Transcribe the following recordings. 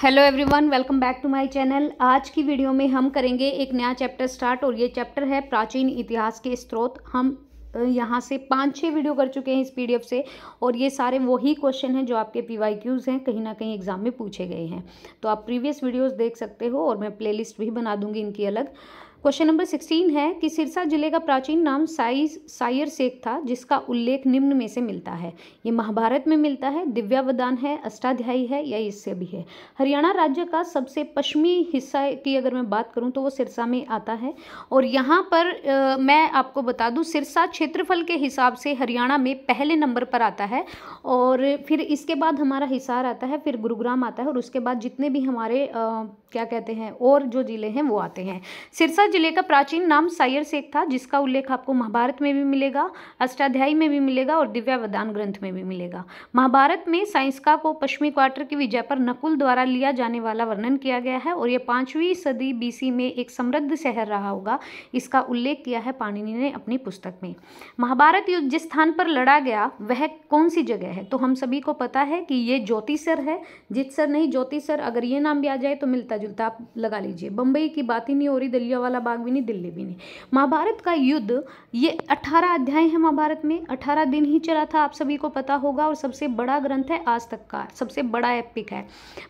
Hello everyone, welcome back to my channel. आज की video में हम करेंगे एक नया चैप्टर स्टार्ट और ये चैप्टर है प्राचीन इतिहास के स्रोत। हम यहाँ से 5-6 वीडियो कर चुके हैं इस पीडीएफ से और ये सारे वही क्वेश्चन हैं जो आपके पीवाईक्यूज हैं, कहीं ना कहीं एग्जाम में पूछे गए हैं। तो आप प्रीवियस वीडियोस देख सकते हो और मैं प्लेलिस्ट भी बना दूंगी इनकी अलग। क्वेश्चन नंबर 16 है कि सिरसा जिले का प्राचीन नाम सायर सेक था, जिसका उल्लेख निम्न में से मिलता है। ये महाभारत में मिलता है, दिव्यावदान है, अष्टाध्यायी है या इससे भी है। हरियाणा राज्य का सबसे पश्चिमी हिस्सा की अगर मैं बात करूं तो वो सिरसा में आता है। और यहाँ पर मैं आपको बता दूं, सिरसा क्षेत्रफल के हिसाब से हरियाणा में पहले नंबर पर आता है और फिर इसके बाद हमारा हिसार आता है, फिर गुरुग्राम आता है और उसके बाद जितने भी हमारे क्या कहते हैं और जो जिले हैं वो आते हैं। सिरसा जिले का प्राचीन नाम सायर सेक था, जिसका उल्लेख आपको महाभारत में भी मिलेगा, अष्टाध्यायी में भी मिलेगा और दिव्यावदान ग्रंथ में भी मिलेगा। महाभारत में साइंसका को पश्चिमी क्वार्टर की विजय पर नकुल द्वारा लिया जाने वाला वर्णन किया गया है और ये 5वीं सदी बीसी में एक समृद्ध शहर रहा होगा। इसका उल्लेख किया है पाणिनि ने अपनी पुस्तक में। महाभारत युद्ध जिस स्थान पर लड़ा गया वह कौन सी जगह है? तो हम सभी को पता है कि ये ज्योतिसर है। जितसर नहीं, ज्योतिसर। अगर ये नाम भी आ जाए तो मिलता जुलता आप लगा लीजिए। बम्बई की बात ही नहीं हो रही, दलिया वाला बाग भी नहीं, दिल्ली भी नहीं। महाभारत का युद्ध ये 18 अध्याय है। महाभारत में 18 दिन ही चला था, आप सभी को पता होगा, और सबसे बड़ा ग्रंथ है आज तक का, सबसे बड़ा एपिक है।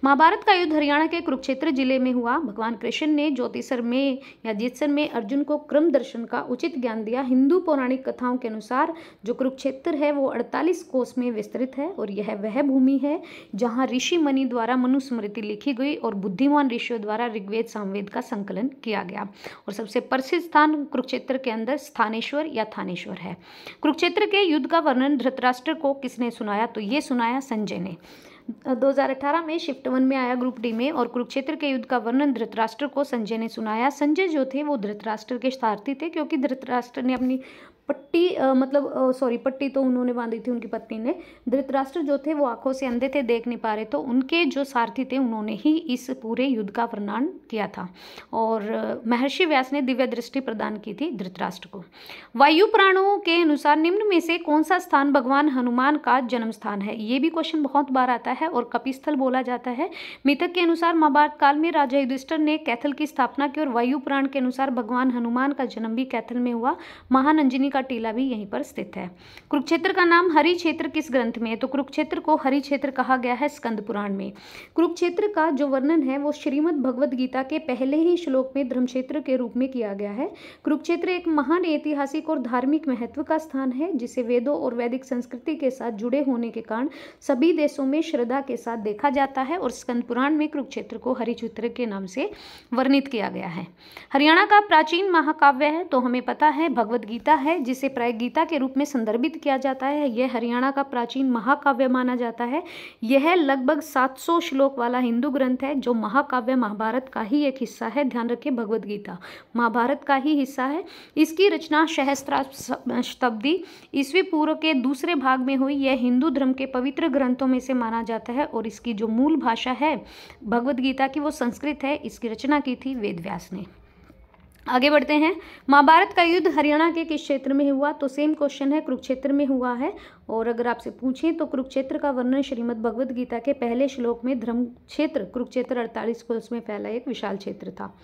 महाभारत का युद्ध हरियाणा के कुरुक्षेत्र जिले में हुआ। भगवान कृष्ण ने ज्योतिसर में या जितसर में अर्जुन को क्रम दर्शन का उचित ज्ञान दिया। हिंदू पौराणिक कथाओं के अनुसार जो कुरुक्षेत्र है वो 48 कोस में विस्तृत है और यह वह भूमि है जहाँ ऋषि मुनि द्वारा मनुस्मृति लिखी गई और बुद्धिमान ऋषियों द्वारा ऋग्वेद सामवेद का संकलन किया गया। और सबसे प्रसिद्ध स्थान कुरुक्षेत्र के अंदर स्थानेश्वर या थानेश्वर है। कुरुक्षेत्र के युद्ध का वर्णन धृतराष्ट्र को किसने सुनाया? तो ये सुनाया संजय ने। 2018 में शिफ्ट 1 में आया ग्रुप डी में और कुरुक्षेत्र के युद्ध का वर्णन धृतराष्ट्र को संजय ने सुनाया। संजय जो थे वो धृतराष्ट्र के सारथी थे, क्योंकि धृतराष्ट्र ने अपनी पट्टी तो उन्होंने बांधी थी उनकी पत्नी ने। धृतराष्ट्र जो थे वो आंखों से अंधे थे, देख नहीं पा रहे, तो उनके जो सारथी थे उन्होंने ही इस पूरे युद्ध का वर्णन किया था और महर्षि व्यास ने दिव्य दृष्टि प्रदान की थी धृतराष्ट्र को। वायु पुराणों के अनुसार निम्न में से कौन सा स्थान भगवान हनुमान का जन्म स्थान है? ये भी क्वेश्चन बहुत बार आता है और कपिस्थल बोला जाता है। मिथक के अनुसार महाभारत काल में राजा युधिष्ठिर ने कैथल की स्थापना की और वायु पुराण के अनुसार भगवान हनुमान का जन्म भी कैथल में हुआ। महानंदिनी का टीला भी यहीं पर स्थित है। कुरुक्षेत्र का नाम हरि क्षेत्र किस ग्रंथ में है? तो कुरुक्षेत्र को हरि क्षेत्र कहा गया है स्कंद पुराण में। कुरुक्षेत्र का जो वर्णन है वो श्रीमद् भगवद गीता के पहले ही श्लोक में धर्मक्षेत्र के रूप में किया गया है। कुरुक्षेत्र एक महान ऐतिहासिक और धार्मिक महत्व का स्थान है, जिसे वेदों और वैदिक संस्कृति के साथ जुड़े होने के कारण सभी देशों में श्रद्धा के साथ देखा जाता है और स्कंद पुराण में कुरुक्षेत्र को हरिक्षेत्र के नाम से वर्णित किया गया है। हरियाणा का प्राचीन महाकाव्य है तो हमें पता है भगवद गीता है, जिसे प्राय गीता के रूप में संदर्भित किया जाता है। यह हरियाणा का प्राचीन महाकाव्य माना जाता है। यह लगभग 700 श्लोक वाला हिंदू ग्रंथ है जो महाकाव्य महाभारत का ही एक हिस्सा है। ध्यान रखिए, भगवद गीता महाभारत का ही हिस्सा है। इसकी रचना सहस्त्राब्दी ईस्वी पूर्व के दूसरे भाग में हुई। यह हिंदू धर्म के पवित्र ग्रंथों में से माना जाता है और इसकी जो मूल भाषा है भगवद गीता की वो संस्कृत है। इसकी रचना की थी वेद व्यास ने। आगे बढ़ते हैं। महाभारत का युद्ध हरियाणा के किस क्षेत्र में हुआ? तो सेम क्वेश्चन है, कुरुक्षेत्र में हुआ है। और अगर आपसे पूछें तो कुरुक्षेत्र का वर्णन श्रीमद् भगवद गीता के पहले श्लोक में धर्म क्षेत्र कुरुक्षेत्र 48 कोस में फैला एक विशाल क्षेत्र था।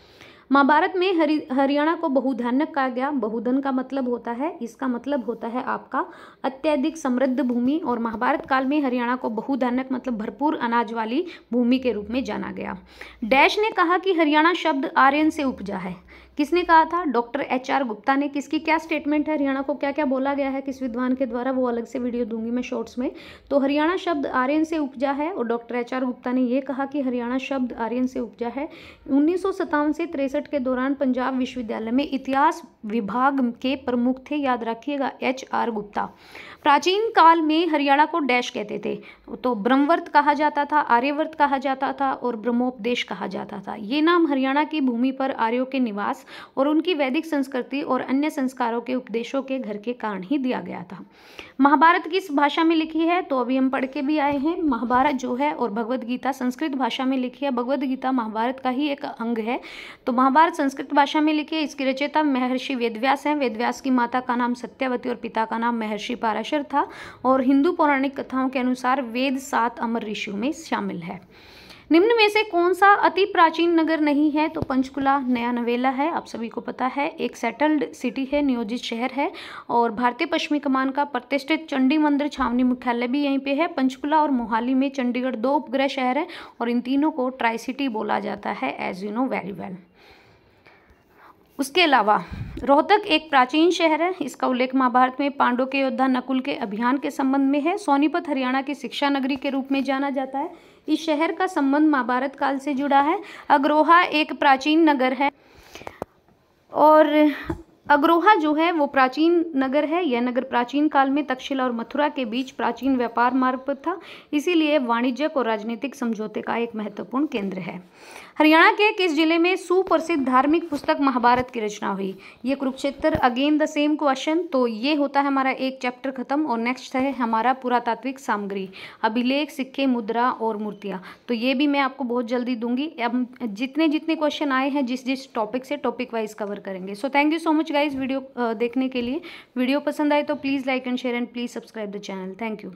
महाभारत में हरियाणा को बहुधान्यक कहा गया। बहुधन का मतलब होता है, इसका मतलब होता है आपका अत्यधिक समृद्ध भूमि, और महाभारत काल में हरियाणा को बहुधान्यक मतलब भरपूर अनाज वाली भूमि के रूप में जाना गया। डैश ने कहा कि हरियाणा शब्द आर्यन से उपजा है। किसने कहा था? डॉक्टर HR गुप्ता ने। किसकी क्या स्टेटमेंट है? हरियाणा को क्या क्या बोला गया है किस विद्वान के द्वारा, वो अलग से वीडियो दूंगी मैं शॉर्ट्स में। तो हरियाणा शब्द आर्यन से उपजा है और डॉक्टर HR गुप्ता ने यह कहा कि हरियाणा शब्द आर्यन से उपजा है। 1957 से 63 के दौरान पंजाब विश्वविद्यालय में इतिहास विभाग के प्रमुख थे, याद रखिएगा, HR गुप्ता। प्राचीन काल में हरियाणा को डैश कहते थे, तो ब्रह्मवर्त कहा जाता था, आर्यवर्त कहा जाता था और ब्रह्मोपदेश कहा जाता था। ये नाम हरियाणा की भूमि पर आर्यों के निवास और उनकी वैदिक संस्कृति और अन्य संस्कारों के उपदेशों के घर के कारण ही दिया गया था। महाभारत किस भाषा में लिखी है? तो अभी हम पढ़ के भी आए हैं। महाभारत जो है और भगवद गीता संस्कृत भाषा में लिखी है। भगवद गीता महाभारत का ही एक अंग है, तो महाभारत संस्कृत भाषा में लिखी है। इसकी रचयिता महर्षि वेदव्यास हैं। वेदव्यास की माता का नाम सत्यवती और पिता का नाम महर्षि पाराशर था और हिंदू पौराणिक कथाओं के अनुसार वेद 7 अमर ऋषियों में शामिल है। निम्न में से कौन सा अति प्राचीन नगर नहीं है? तो पंचकुला नया नवेला है, आप सभी को पता है, एक सेटल्ड सिटी है, नियोजित शहर है। और भारतीय पश्चिमी कमान का प्रतिष्ठित चंडी मंदिर छावनी मुख्यालय भी यहीं पे है। पंचकुला और मोहाली में चंडीगढ़ 2 उपग्रह शहर है और इन तीनों को ट्राई सिटी बोला जाता है, as you know very well. उसके अलावा रोहतक एक प्राचीन शहर है, इसका उल्लेख महाभारत में पांडवों के योद्धा नकुल के अभियान के संबंध में है। सोनीपत हरियाणा की शिक्षा नगरी के रूप में जाना जाता है। इस शहर का संबंध महाभारत काल से जुड़ा है। अग्रोहा एक प्राचीन नगर है और अग्रोहा जो है वो प्राचीन नगर है। यह नगर प्राचीन काल में तक्षशिला और मथुरा के बीच प्राचीन व्यापार मार्ग पर था, इसीलिए वाणिज्यिक और राजनीतिक समझौते का एक महत्वपूर्ण केंद्र है। हरियाणा के किस जिले में सुप्रसिद्ध धार्मिक पुस्तक महाभारत की रचना हुई? ये Kurukshetra, again the same question. तो ये होता है हमारा एक चैप्टर खत्म और नेक्स्ट है हमारा पुरातात्विक सामग्री, अभिलेख, सिक्के, मुद्रा और मूर्तियाँ। तो ये भी मैं आपको बहुत जल्दी दूंगी। अब जितने जितने क्वेश्चन आए हैं जिस टॉपिक से टॉपिक वाइज कवर करेंगे। So thank you so much guys video देखने के लिए। वीडियो पसंद आए तो please like and share and please subscribe the channel. Thank you.